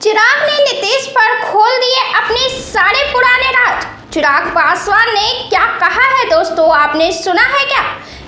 चिराग ने नीतीश पर खोल दिए अपने सारे पुराने राज। चिराग पासवान ने क्या कहा है दोस्तों, आपने सुना है क्या?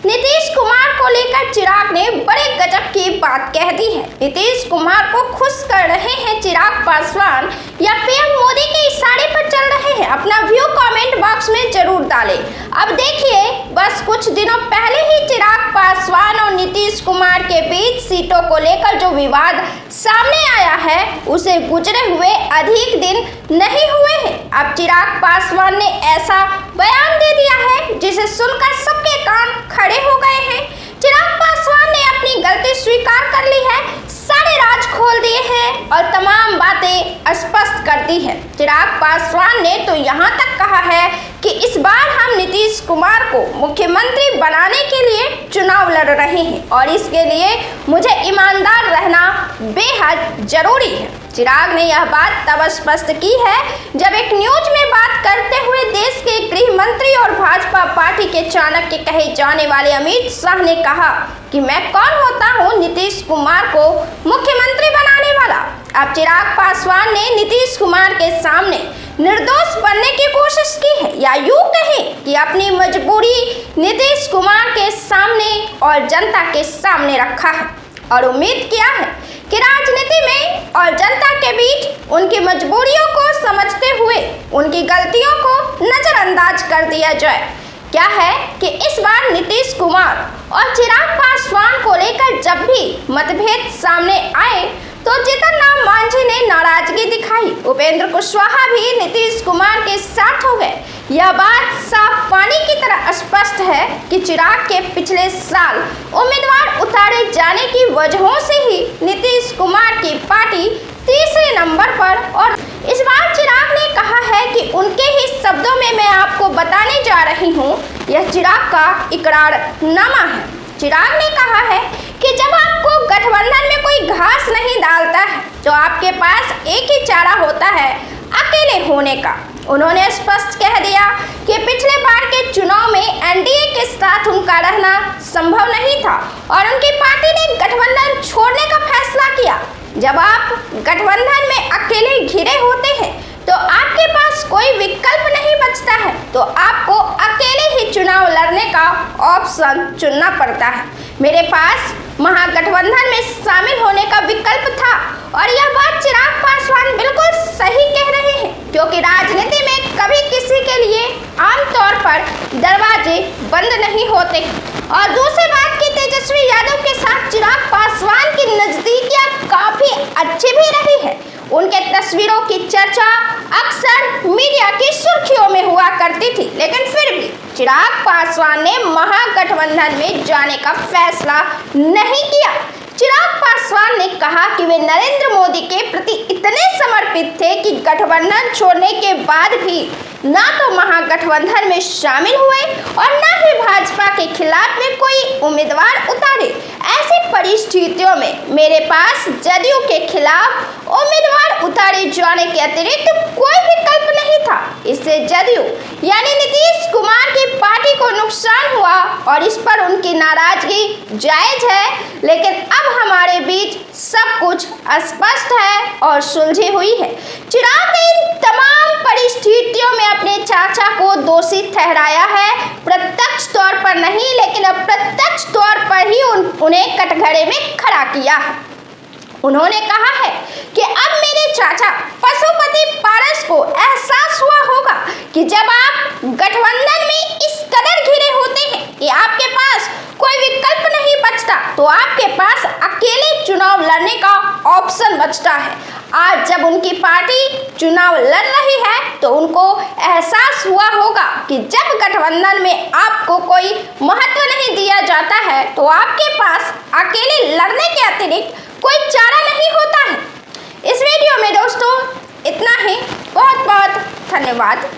नीतीश कुमार को लेकर चिराग ने बड़े गजब की बात कह दी है। नीतीश कुमार को खुश कर रहे हैं चिराग पासवान या पीएम मोदी के इशारे पर चल रहे हैं? अपना व्यू कमेंट बॉक्स में जरूर डालें। अब देखिए, बस कुछ दिनों पहले ही चिराग पासवान और नीतीश कुमार के बीच सीटों को लेकर जो विवाद सामने आया है, उसे गुजरे हुए अधिक दिन नहीं हुए हैं। अब चिराग पासवान ने ऐसा बयान दे दिया है जिसे सुनकर सबके कान खड़े हो गए हैं। चिराग पासवान ने अपनी गलती स्वीकार कर ली है, सारे राज खोल दिए हैं और तमाम बातें स्पष्ट कर दी है। चिराग पासवान ने तो यहाँ तक कहा है कि इस बार हम नीतीश कुमार को मुख्यमंत्री बनाने के लिए चुनाव लड़ रहे हैं और इसके लिए मुझे ईमानदार रहना बेहद जरूरी है। चिराग ने यह बात तब स्पष्ट की है जब एक न्यूज में बात करते हुए देश के गृह मंत्री और भाजपा पार्टी के चाणक्य कहे जाने वाले अमित शाह ने कहा कि मैं कौन होता हूं नीतीश कुमार को मुख्यमंत्री बनाने वाला। अब चिराग पासवान ने नीतीश कुमार के सामने निर्दोष बनने की कोशिश की है, या यूं कहें कि अपनी मजबूरी नीतीश कुमार के सामने और जनता के सामने रखा है और उम्मीद किया है कि राजनीति में और जनता के बीच उनकी मजबूरियों को समझते हुए उनकी गलतियों को नजरअंदाज कर दिया जाए। क्या है कि इस बार नीतीश कुमार और चिराग पासवान को लेकर जब भी मतभेद सामने आए तो जीतन राम मांझी ने नाराजगी दिखाई। उपेंद्र कुशवाहा भी नीतीश कुमार के साथ हो गए। यह बात साफ पानी की तरह स्पष्ट है कि चिराग के पिछले साल उम्मीदवार उतारे जाने की वजहों से ही नीतीश कुमार की पार्टी तीसरे नंबर पर, और इस बार चिराग ने कहा है कि उनके ही शब्दों में मैं आपको बताने जा रही हूँ, यह चिराग का इकरारनामा है। चिराग ने कहा है कि जब आपको गठबंधन में कोई घास नहीं डालता है तो आपके पास एक ही चारा होता है, अकेले होने का। उन्होंने स्पष्ट कह दिया कि पिछले बार के चुनाव में एनडीए के साथ उनका रहना संभव नहीं था और उनकी पार्टी ने गठबंधन छोड़ने का फैसला किया। जब आप गठबंधन में अकेले घिरे होते हैं तो आपके पास कोई विकल्प नहीं बचता है, तो आपको अकेले ही चुनाव लड़ने का ऑप्शन चुनना पड़ता है। मेरे पास महागठबंधन में शामिल होने का विकल्प था और यह बात चिराग पासवान बिल्कुल सही कह रहे हैं, क्योंकि राजनीति में कभी किसी के लिए आमतौर पर दरवाजे बंद नहीं होते। और दूसरी बात कि तेजस्वी यादव के साथ चिराग पासवान की नजदीकियां काफी अच्छी भी रही है। उनके तस्वीरों की चर्चा अक्सर मीडिया की सुर्खियों में हुआ करती थी, लेकिन फिर भी चिराग पासवान ने महागठबंधन में जाने का फैसला नहीं किया। चिराग पासवान ने कहा कि वे नरेंद्र मोदी के प्रति इतने समर्पित थे कि गठबंधन छोड़ने के बाद भी ना तो महागठबंधन में शामिल हुए और ना ही भाजपा के खिलाफ में कोई उम्मीदवार उतारे। ऐसी परिस्थितियों में मेरे पास जदयू के खिलाफ उम्मीदवार उतारे जाने के अतिरिक्त कोई विकल्प नहीं था। इससे जदयू यानी नीतीश कुमार की पार्टी को नुकसान हुआ और इस पर उनकी नाराजगी जायज है, लेकिन अब हमारे बीच सब कुछ स्पष्ट है और सुलझी हुई है। चिराग ने इन तमाम परिस्थितियों में अपने चाचा को दोषी ठहराया है, प्रत्यक्ष तौर पर नहीं लेकिन अप्रत्यक्ष तौर पर ही उन्हें कटघरे में खड़ा किया है। उन्होंने कहा है कि अब मेरे चाचा पशुपति पारस को एहसास हुआ होगा कि जब आप गठबंधन में इस कदर घिरे होते हैं कि आपके पास कोई विकल्प नहीं बचता, तो आपके पास अकेले चुनाव लड़ने का ऑप्शन बचता है। आज जब उनकी पार्टी चुनाव लड़ रही है तो उनको एहसास हुआ होगा कि जब गठबंधन में आपको कोई महत्व नहीं दिया जाता है तो आपके पास अकेले लड़ने के अतिरिक्त कोई चारा नहीं होता है। इस वीडियो में दोस्तों इतना ही। बहुत बहुत धन्यवाद।